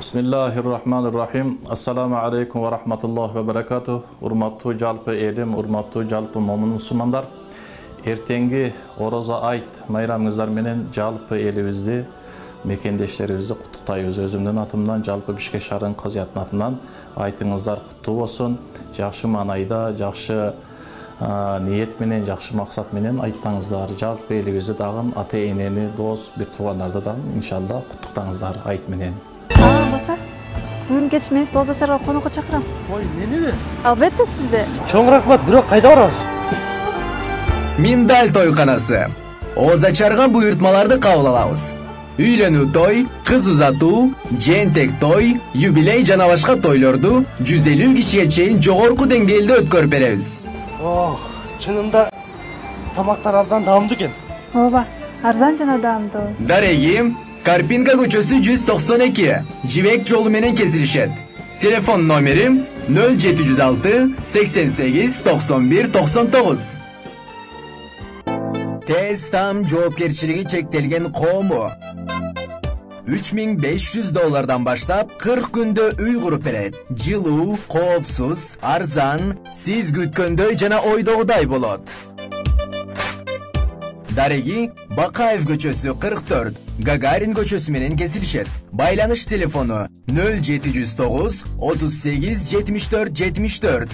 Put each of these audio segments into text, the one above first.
Bismillahirrahmanirrahim. Assalamu alaikum wa rahmatullahi wa barakatuh. Urmatlı jalpı elim, urmatlı jalpı momun musulmanlar. Ertengi Oroza ayt mayramыңыздар менен жалпы элибизди, мекендештерибизди куттуктайбыз. Өзүмдүн атымдан, жалпы Бишкек шаарынын казыятынын атынан айтыңыздар куттуу болсун. Жакшы маанайда, жакшы ниет менен, жакшы максат менен айттыңыздар. Жалпы элибизди дагы ата-энени, дос, бир туугандарды дагы иншалла куттуктаңыздар айт менен. Баса, бүгүн кеч мен сизди Озачарга конокко чакырам. Ой, мениби? Албетте сизди. Чоң рахмат, бирок кайда барабыз? Миндаль тойканасы. Озачарга буйртмаларды кабыл алабыз. Үйлөнүү той, кыз узатуу, жентек той, юбилей жана башка тойлорду 150 кишиге чейин жогорку деңгээлде өткөрүп беребиз. Чынында тамактар абдан даамдуу экен. Ооба, арзан жана даамдуу. Дарегим, Карпинка көчөсү 192, Жибек жолу менен кесилишет. Телефон номерим 0706 88 91 99. Tez tam жоопкерчилиги чектелген коому. $3500 баштап 40 күндө үй куруп берет. Жылуу, коопсуз, арзан, сиз күткөндөй жана ойдогудай болот. Дареги Бакаев көчөсү 44, Гагарин көчөсү менен кесилишет. Байланыш телефону 0709 38 74 74.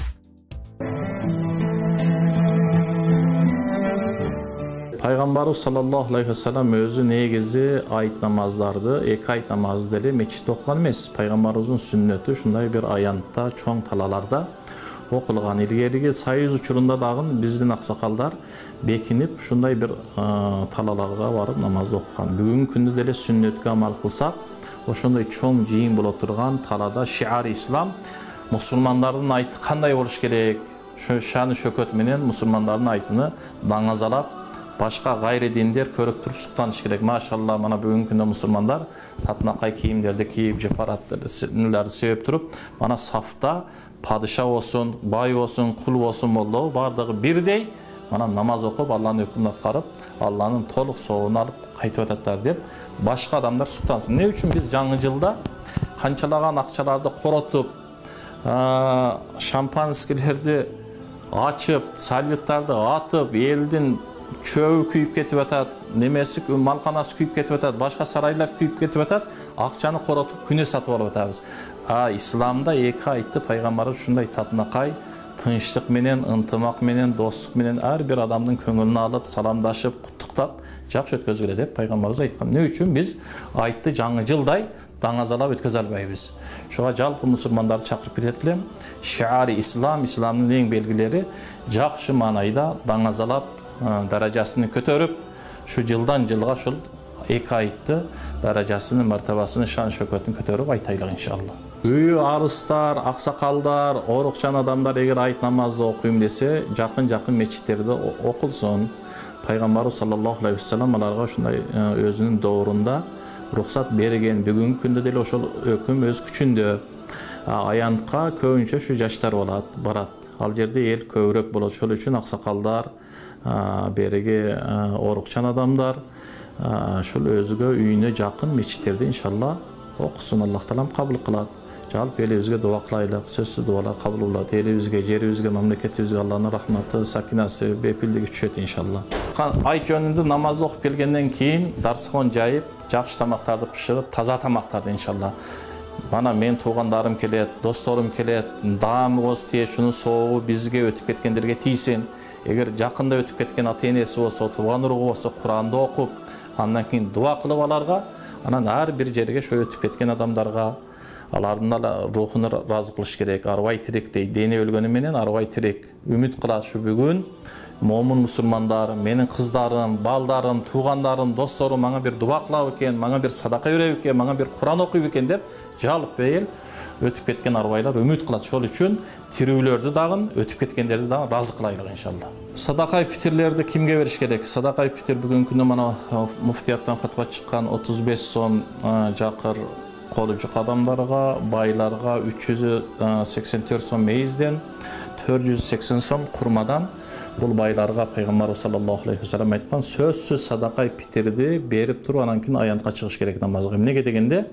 Пайгамбарыбыз саллаллаху алейхи вассалам өзү негизи айт намаздарды, эки айт намазды деле мечитте окуган эмес. Пайгамбарыбыздын сүннөтү ушундай бир аянтта, чоң талаларда окулган. Илгериги союз учурунда дагы биздин аксакалдар бекинип ушундай бир талаларга барып намазды окуган. Бүгүнкү күндө деле сүннөткө амал кылсак, ошондой чоң жыйын боло турган талада шиар ислам, мусулмандардын айты кандай болуш керек? Ошо шаны шөкөт менен мусулмандардын айтыны даңазалап, башка гайри диндер көрүп туруп суктаныш керек. Машалла, мана бүгүнкү күндө мусулмандар татынакай кийимдерди кийип, жапараттарды себеп туруп, мана сафта падыша болсун, бай болсун, кул болсун, молдо бардыгы бирдей, мана намаз окуп, Алланын өкүмүн аткарып, Алланын толук соогун алып кайтып ататтар деп, башка адамдар суктансын. Эмне үчүн биз жаңы жылда канчалаган акчаларды коротуп, шампанскилерди ачып, салюттарды атып, элдин чөбү күйүп кетип атат, немеси малканасы күйүп кетип атат, башка сарайлар күйүп кетип атат, акчаны коротуп күнөө сатып алып атабыз. Исламда эки айтты пайгамбарыбыз ушундай татынакай, тынчтык менен, ынтымак менен, достук менен ар бир адамдын көңүлүн алып, саламдашып, куттуктап, жакшы өткөзгүлө деп пайгамбарыбыз айткан. Эмне үчүн биз айтты жаңы жылдай даңазалап өткөзө албайбыз? Ошого жалпы мусулмандарды чакырып кетет элем. Шиари ислам, исламдын эң белгилери жакшы маанайда даңазалап, даражасын көтөрүп, шу жылдан жылга ушул эки айтты даражасын, мартабасын, шан шөкөтүн көтөрүп айтайлык иншалла. Үйү арыстар, аксакалдар, орукчан адамдар эгер айт намазды окуйм десе, жакын мечиттерде окулсун. Пайгамбарыбыз саллаллаху алейхи вассалам аларга ушундай өзүнүн доорунда уруксат берген. Бүгүнкү күндө деле ошол өкүм өз күчүндө. Аянтка көбүнчө ушу жаштар барат. Ал жерде эл көбүрөөк болот. Ошол үчүн аксакалдар, береги орукчан адамдар ушул өзүгө үйүнө жакын мечиттерде иншалла окусун. Аллах таалам кабыл кылат. Жалпы элибизге дуа кылайлык, сөзсүз дуалар кабыл болот. Элибизге, жерибизге, мамлекетибизге Алланын рахматы, сакинасы, бепилдиги түшөт иншалла. Айт жөнүндө намазды окуп келгенден кийин дарскон жайып, жакшы тамактарды пышырып, таза тамактарды иншалла. Мана мен туугандарым келет, досторум келет, даамыбыз тие, шунун соогу бизге өтүп кеткендерге тийсин. Эгер жакында өтүп кеткен ата-энеси болсо, тууган уругу болсо, Куранды окуп, андан кийин дуа кылып аларга, анан ар бир жерге ошо өтүп кеткен адамдарга алардын рухун ыраазы кылыш керек. Арбай тирек дейт. Дене өлгөнү менен арбай тирек. Үмүт кылат ушу бүгүн момун мусулмандар, менин кыздарым, балдарым, туугандарым, досторум мага бир дуа кылабы экен, мага бир садака береби экен, мага бир Куран окуйбу экен деп жалпы эл өтүп кеткен арбайлар үмүт кылат. Ошол үчүн тирүүлөрдү дагы, өтүп кеткендерди дагы ыраазы кылайлык иншалла. Садакай питирлерди кимге бериш керек? Садакай питир бүгүнкү күндө мана муфтияттан фатва чыккан 35 сом жакыр колу жук адамдарга, байларга 384 сом мейизден, 480 сом курмадан Бул байларга пайгамбарыбыз саллаллаху алейхи ва саллям айткан сөзсүз садакай питирди берип туруп анан кийин аянтка чыгыш керек намазга. Эмнеге дегенде,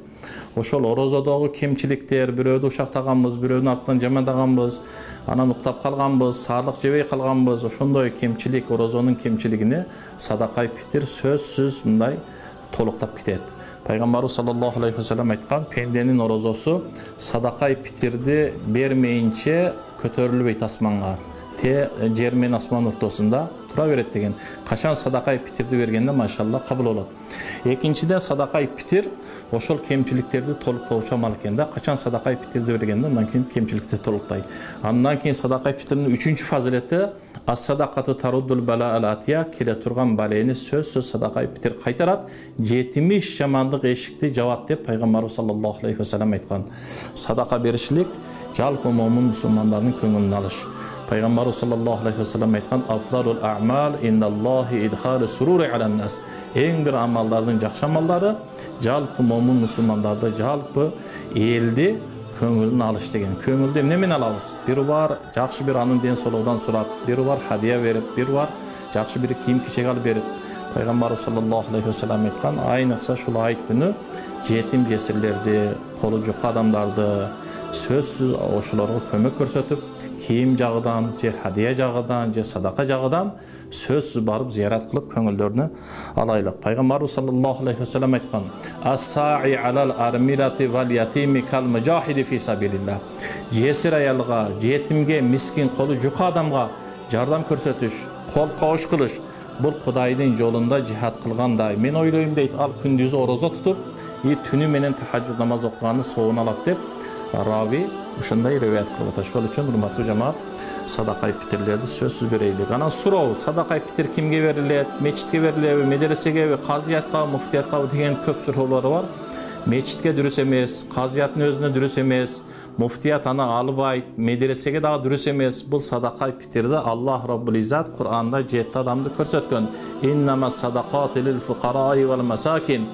ошол орозодогу кемчиликтер, бирөөдү ушактаганбыз, бирөөнүн артынан жамандаганбыз, анан уктап калганбыз, саарлык жебей калганбыз, ошондой кемчилик, орозонун кемчилигине садакай питир сөзсүз мындай толуктап кетет. Пайгамбарыбыз саллаллаху алейхи ва саллям айткан, пенденин орозосу садакай питирди бермейинче көтөрүлбөйт асманга. Жер менен асман ортосунда тура берет деген. Качан садакай питирди бергенде машалла кабыл болот. Экинчиден садакай питир ошол кемчиликтерди толуктоочу амал экен да. Качан садакай питирди бергенде андан кийин кемчиликти толуктай. Андан кийин садакай питирдин 3-чү фазилети ас-садакату таруддул бала ал-атия, келе турган балени сөзсүз садакай питир кайтарат, 70 жамандык эшикти жабат деп пайгамбарыбыз саллаллаху алейхи ва саллям айткан. Садака беришлик жалпы момун мусулмандардын көңүлүн алыш. Пайгамбарыбыз саллаллаху алейхи ва саллям айткан, "Афдалул аъмал индаллахи идхалу сурури алан нас." Эң бир амалдардын жакшы амалдары жалпы момун мусулмандарды, жалпы элди көңүлүн алыш деген. Көңүлдү эмне менен алабыз? Бири бар жакшы бир анын ден соолугунан сурап, бири бар хадия берип, бири бар жакшы бир кийим-кечек алып берип. Пайгамбарыбыз саллаллаху алейхи ва саллям айткан, айныкса ушул айт күнү жетим жесирлерди, колу жука адамдарды сөзсүз ошолорго көмөк көрсөтүп, кийим жагыдан, же хадия жагыдан, же садака жагыдан сөзсүз барып зиярат кылып көңүлдөрүнү алайлык. Пайгамбарыбыз саллаллаху алейхи ва саллям айткан, "Ас-са'i алал армилати вал ятими кал мужахиди фи сабилилlah." Жесир аялга, жетимге, мискин, колу жука адамга жардам көрсөтүш, кол кабыш кылыш, бул Кудайдын жолунда жихад кылгандай. Мен ойлойм дейт, ал күндүзү орозо тутуп, түнү менен тахажжуд намаз окуганы соогун алат деп рави ушундай риваят кылып атат. Ошол үчүн урматтуу жамаат, садакай питирлерди сөзсүз берейлик. Анан суроо, садакай питир кимге берилет? Мечитке берилеби, медресеге, казиятка, муфтиятка деген көп суроолор бар. Мечитке дұрыс емес, казияттын өзүнө дұрыс емес, муфтият аны албайт, медресеге дагы дұрыс емес. Бул садакай питирди Аллах Роббул Иззат Кур'анда 7 адамды көрсөткөн. Иннама садакати лил фуқараи вал масакин.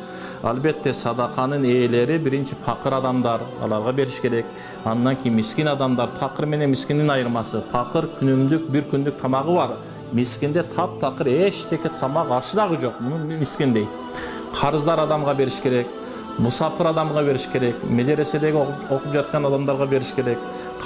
Албетте садаканын ээлери биринчи пакыр адамдар, аларга бериш керек. Андан кийин мискин адамдар, пакыр менен мискиндин айырмасы. Пакыр күнүмдүк, бир күндүк тамагы бар. Мискинде таптакыр эчтеке тамак ашы дагы жок. Муну мискин дейт. Карыздар адамга бериш керек. Мусапыр адамга бериш керек, медреседеги окуп жаткан адамдарга бериш керек,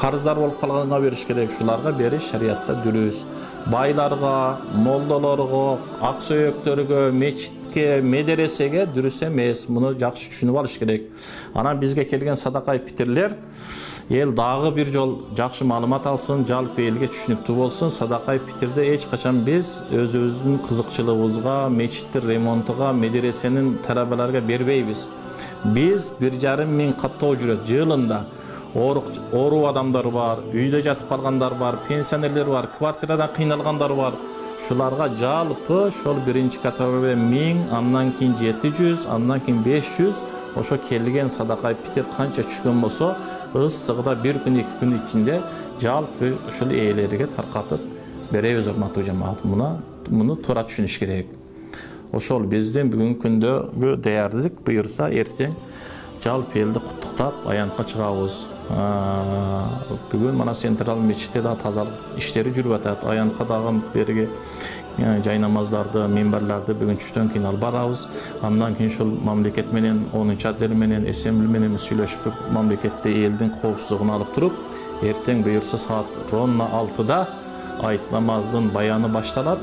карыздар болуп калганга бериш керек. Шуларга бериш шариатта дұрыс. Байларга, молдолорго, ак сөйөктөргө, мечитке, медресеге дұрыс эмес. Муну жакшы түшүнүп алыш керек. Анан бизге келген садакай питирлер эл дагы бир жол жакшы маалымат алсын, жалпы элге түшүнүктүү болсун. Садакай питирде эч качан биз өзүбүздүн кызыкчылыгыбызга, мечиттин ремонтуга, медресенин талабаларга бербейбиз. Биз 1,5 миң каттоо жүрөт жылында. Оору адамдар бар, үйдө жатып калгандар бар, пенсионерлер бар, квартирадан кыйналгандар бар. Шуларга жалпы ошол биринчи категория 1000, андан кийин 700, андан кийин 500 ошо келген садакай питир канча түшкөн болсо, ысыгда 1 күн 2 күн ичинде жалпы ушул ээлерге таркатып беребиз урматтуу жамаат. Муну туура түшүнүш керек. Ошол биздин бүгүнкү күндөгү даярдык буюрса эртең жалпы элди куттуктап аянтка чыгабыз. Бүгүн мана Централ мечитте да тазалык иштери жүрүп атат. Аянтка дагы берги жай намаздарды, минбарларды бүгүн түштөн кийин алып барабыз. Андан кийин ушул мамлекет менен, 10-отдел менен, эсембли менен сүйлөшүп, мамлекетте элдин коопсуздугун алып туруп, эртең буюрса саат 6-да айт намаздын баяны башталат.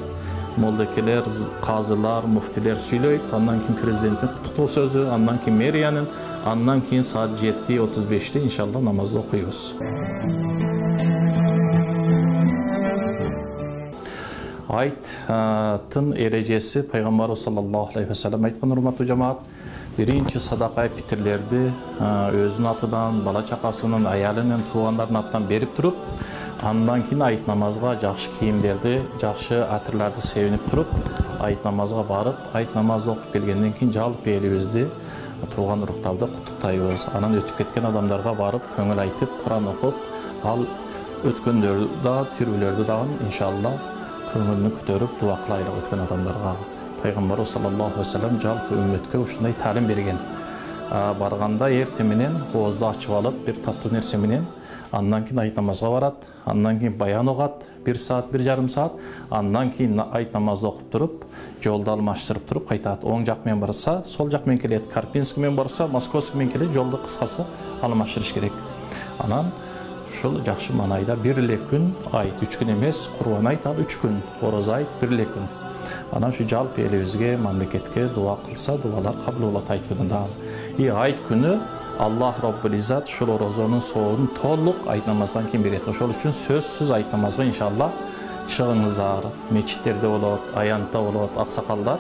Молдекелер, казылар, муфтилер сүйлөйт, андан кийин президенттин куттуктоо сөзү, андан кийин мэриянын, андан кийин саат 7:35 иншалла намазды окуйбуз. Айттын эрежеси пайгамбарыбыз саллаллаху алейхи ва саллям айткан урматтуу жамаат, биринчи садакай питирлерди өзүнүн атынан, бала чакасынын, аялынын, туугандардын атынан берип туруп, андан кийин айт намазга жакшы кийимдерди, жакшы атырларды себинип туруп, айт намазга барып, айт намазды окуп келгенден кийин жалпы элибизди, тууган уруктарды куттуктайбыз. Анан өтүп кеткен адамдарга барып, көңүл айтып, Кур'ан окуп, ал өткөндөрдү да, тирүүлөрдү дагы иншалла көңүлүнү көтөрүп дуа кылайлык өткөн адамдарга. Пайгамбарыбыз саллаллаху алейхи ва саллям жалпы үммөткө ушундай таалим берген. Барганда эрте менен оозду ачып алып, бир таттуу нерсе менен Андан кийин айт намазга барат, андан кийин баян угат 1 саат, 1,5 саат, андан кийин айт намазды окуп туруп, жолду алмаштырып туруп кайтат. Оң жак менен барса, сол жак менен келет. Карпинский менен барса, Московский менен келет. Жолду кыскасы алмаштырыш керек. Анан ушул жакшы маанайда 1 эле күн айт, 3 күн эмес, Курбан айт ал 3 күн, Орозо айт 1 эле күн. Анан şu жалпы элибизге, мамлекетке дуа кылса, дуалар кабыл болот айт күнүндө. Айт күнү Аллах Роббул Иззат ушул орозонун соогун толук айт намаздан кийин берет. Ошол үчүн сөзсүз айт намазга иншалла чыгыңыздар. Мечиттерде болот, аянтта болот, аксакалдар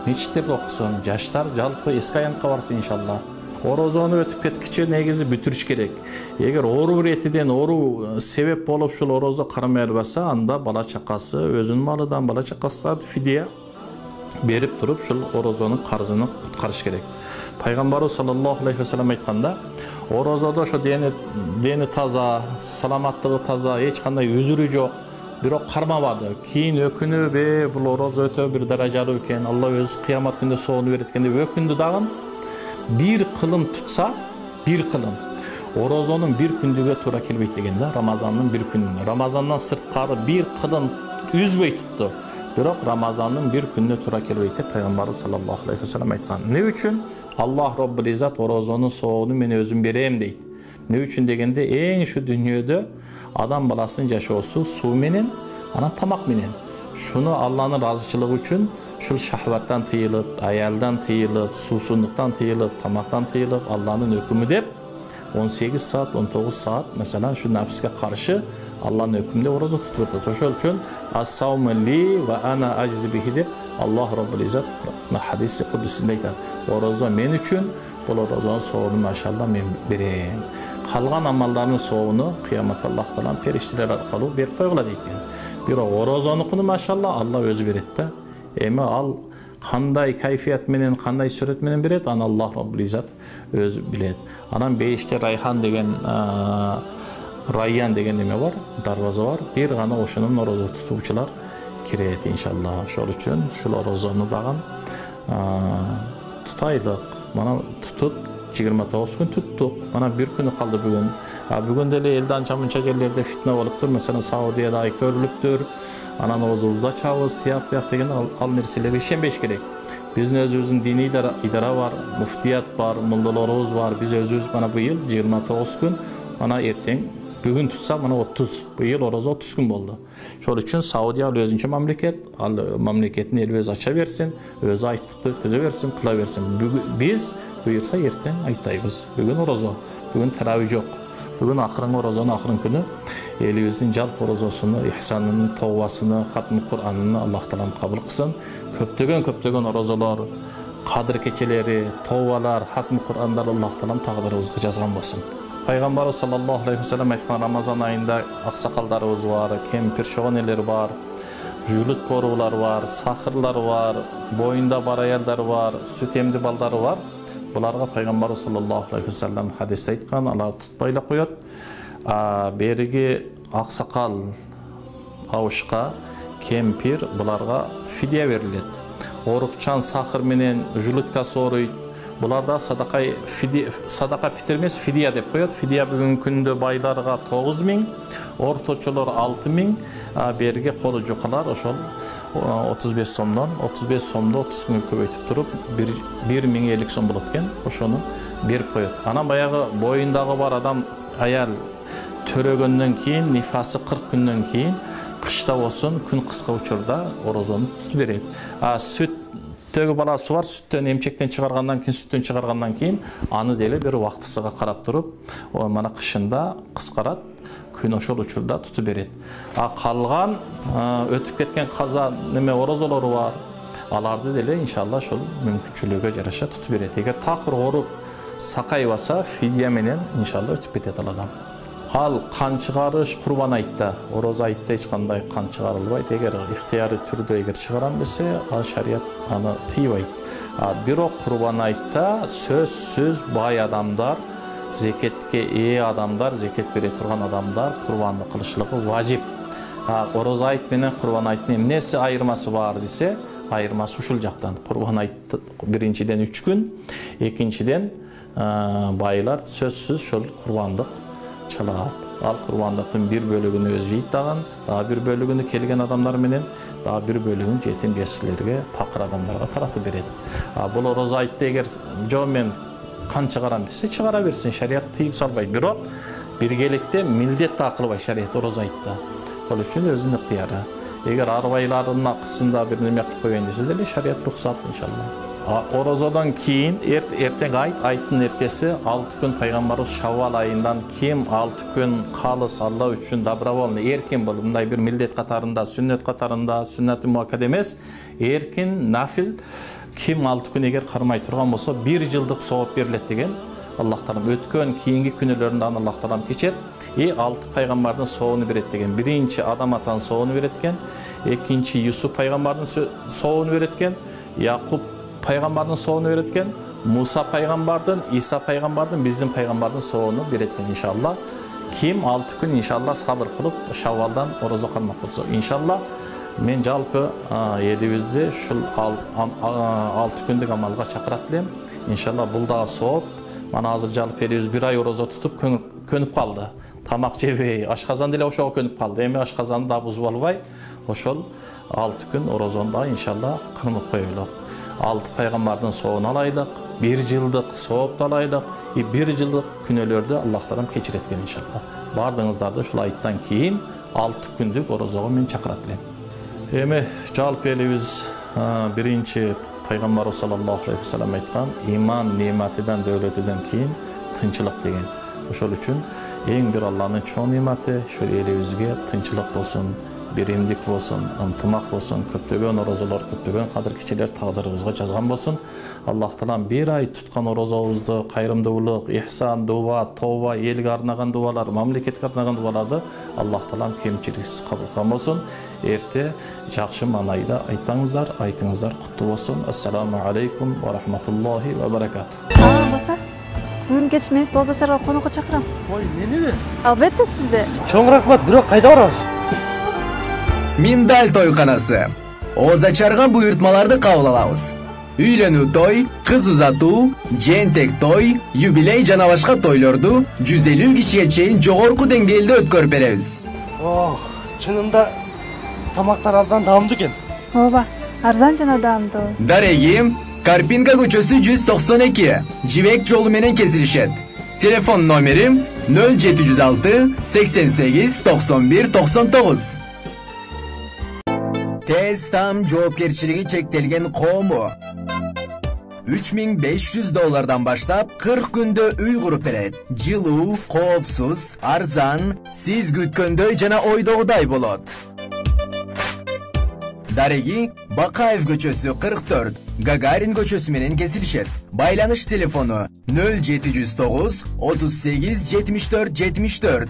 мечиттерде окусун, жаштар жалпы эски аянтка барсын иншалла. Орозону өтүп кеткиче негизи бүтүрүш керек. Эгер оору иретиден оору себеп болуп ушул орозо кармай албаса, анда бала чакасы өзүнүн малыдан бала чакасына фидия берип туруп ушул орозонун карзын куткарыш керек. Пайгамбарыбыз саллаллаху алейхи ва саллям айтканда, орозодо ошо дени таза, саламаттыгы таза, эч кандай үзүрү жок, бирок кармабады. Кийин өкүнүп, бул орозо өтө бир даражалуу экен, Алла өзү кыямат күндө соону берет экен деп өкүндү дагы. Bir kılım tutsa, bir kılım. Orozonun bir kündüge tura kelbeyt degen da, Ramazanın bir gününe. Ramazandan sırtkarı bir kılım üzbey tuttu. Biroq Ramazanın bir gününe tura kelbeyt de Peygamberimiz sallallahu aleyhi ve sellem aytkan. Ne üçün? Allah Rabbul İzzat orozonun soğunu men özüm bereyim deyt. Ne üçün degende en şu dünyada adam balasının yaşosu su menen, ana tamak menen. Şunu Allah'ın razıçılığı üçün şul şahvattan tıyılıp, ayaldan tıyılıp, susunduktan tıyılıp, tamaktan tıyılıp, Allah'ın hükmü deyip 18 saat, 19 saat mesela şu nefske karşı Allah'ın hükmünde orada tutuyordu. Oşol üçün as-savmu li ve ana aciz bihi deyip Allah Rabbul İzzat hadisi kudüsünde aytadi. Orozo men üçün, bul orozonun soğunu maşallah men bereyim. Kalgan amallarının soğunu kıyamet Allah talan periştiler arkalı berip koygular deyken. Biro orozonukunu maşallah Allah özü beretti. Emi al qanday kayfiyat menen, qanday suret menen berет, аны Allah Rabbul İzzat özü bilet. Anan Beyişte Rayhan degen Rayyan degen neme var, darvaza var. Bir gana oşunun orozo tutuvçular kiret inşallah. Şol üçün şul orozonu dagın tutaylık. Mana tutup 29 gün tuttuk. Mana bir günü kaldı bugün. Bugün dele elde ança-munça yerlerde fitne oluptur. Mesela Saudiye'de ay körülüptür. Anan ozumuzda çağız, siyah beyaz degen al nerseleri işenbeş gerek. Bizin özümüzün dini idara var, muftiyat var, muldalarımız var. Biz özümüz bana bu yıl 29 gün, bana erten bugün tutsa bana 30. Bu yıl orası 30 gün oldu. Şol üçün Saudiya özünce memleket, memleketin eli öz aça versin, öz ayttıklı kızı versin, kıla versin. Biz buyursa erten aytayız. Bugün orası, bugün teravih yok. Bugün akırın orozonun akırın günü elimizin jalp orozosunu, ihsanını, tavvasını, hatmi Kur'an'ını Allah talam kabul kılsın. Köptögen orozolar, kadir keçeleri, tavvalar, hatmi Kur'an'lar Allah talam taqdiribizga yazgan bolsun. Peygamberimiz sallallahu aleyhi ve sellem aytkan Ramazan ayında aksakallarımız var, kempir şoğaneler var, jülut korular var, sahırlar var, boyunda bar ayallar var, süt emdi balları var. Bularga Peygamber sallallahu aleyhi ve sellem hadiste aytkan, alar tutbayla koyot. Berigi aksakal, avuşka, kempir bularga fidye verilet. Orukçan, sahır menen, julutka soruy. Bularda sadaka bitirmez, fidye dep koyot. Fidye bugün kündө baylarga 9.000, ortoçular 6.000, berigi kolu jukalar oşol 35 somdan 35 somda 30 gün köbeytip turup 1.050 som bolotken oşonu berip koyot. Ana bayağı boyundağı var adam ayal törөгөндөн кийин, nifası 40 günden kийин kışta olsun, gün kıska uçurda orozonu tutup berет. Süttөгü balası var, sütten emçekten çıkargandan kийин, sütten çıkargandan kийin anı deli bir vaktısıga karap turup, o mana kışında kıskarat, gün oşol uçurda tutup berет. Kalgan ötüp ketken kaza neme orozolary var. Alardı deli inşallah şol mümkünçülüğe jaraşa tutup berет. Eger takır orup sakay basa fidye menen inşallah ötüp ketet al adam. Al kan çıgarış Kurban aytda, oroza aytda hiç kanday kan çıgarılbayt. Eger ihtiyari türde eger çıgaran bese, şariat anı tıybayt. Biro Kurban aytda söz bay adamlar, zeketke iyi adamlar, zeket bere turgan adamlar kurbanlı kılışlığı vacip. Oroza ayt menen Kurban aytın emnesi ayırması var dese, ayırması uşul jaktan. Kurban aytda birinciden 3 gün, ikinciden baylar sözsüz şol kurbanlık çalat. Ал курбандыктын bir bölүгүнü öz жейт дагы, дагы bir bölүгүнü келген адамдар менен, дагы bir bölүгүн жетим кесирлерге, пакыр адамдарга таратып берет. Бул орозо айтты эгер жо мен кан чыгарам десе чыгара берсин, шарият тыйып салбайт. Бирок биргеликте милдет да кылбайт шарият орозо айтты. Ошол үчүн өзүнүн ыктыяры. Эгер арбайлардын акысында бир неме кылып койгон десе деле шарият рухсат иншалла. Орозодон кийин эртең айттын эртеси 6 күн пайгамбарыбыз Шаввал айынан ким 6 күн калыс Алла үчүн добровольно эркин болуп мындай бир милдет катарында, сүннөт муаккад эмес, эркин нафил ким 6 күн эгер кармай турган болсо 1 жылдык сооп берилет деген Аллах Таалам өткөн кийинки күнөлөрүндө Аллах Таалам кечет. 6 пайгамбардын соонун берет деген. Биринчи Адам атанын соонун берет экен, экинчи Юсуп пайгамбардын соонун берет экен, Якуб пайгамбардын соонун берет экен, Муса пайгамбардын, Иса пайгамбардын, биздин пайгамбардын соонун берет экен иншалла. Ким 6 күн иншалла сабыр кылып Шаввалдан орозо кармак болсо иншалла мен жалпы элибизди ушул 6 күндүк амалга чакырат элем. Иншалла бул дагы сооп. Мана азыр жалпы элибиз 1 ай орозо тутуп көнүп калды. Тамак жебей, ашказан деле ошого көнүп калды. Эми ашказанды да бузуп албай, ошол 6 күн орозондо иншалла кырмып коелук. 6 пайгамбардын соонун алайлык, 1 жылдык соопту алайлык, 1 жылдык күнөөлөрдү Аллах Таалам кечирет экен иншалла. Бардыгыңыздарды ушул айттан кийин 6 күндүк орозого мен чакырат элем. Эми жалпы элибиз биринчи пайгамбарыбыз саллаллаху алейхи вассалам айткан иман нематыдан дөөлөтүдөн кийин тынчылык деген. Ошол үчүн эң бир Алланын чоң нематы ошол элибизге тынчылык болсун, биримдик болсун, ынтымак болсун, көптөгөн орозолор, көптөгөн кадыр кичилер тагдырыбызга жазган болсун. Аллах Таалам 1 ай туткан орозобузду кайрымдуулук, ихсан, дуба, тооба, элге арнаган дубалар, мамлекетке арнаган дубаларды Аллах Таалам кемчиликсиз кабыл кылган болсун. Эрте жакшы маанайда айтаңыздар, айтыңыздар куттуу болсун. Ассаламу алейкум ва рахматуллахи ва баракату. Болса, бүгүн кеч мен тоз ачарга конокко чакырам. Ой, меними? Албетте сизди. Чоң рахмат, бирок кайда барабыз? Миндаль тойканасы. Ооз ачарган буйртмаларды кабыл алабыз. Үйлөнүү той, кыз узатуу, жентек той, юбилей жана башка тойлорду 150 кишиге чейин жогорку деңгээлде өткөрүп беребиз. Чынында тамактар абдан даамдуу экен. Ооба, арзан жана даамдуу. Дареги, Карпинка көчөсү 192, Жибек жолу менен кесилишет. Телефон номери 0706 88 91 99. Тез там жоопкерчилиги чектелген коому. $3500 баштап 40 күндө үй куруп берет. Жылуу, коопсуз, арзан, сиз күткөндөй жана ойдогудай болот. Дареги, Бакаев көчөсү 44, Гагарин көчөсү менен кесилишет. Байланыш телефону 0709 38 74 74.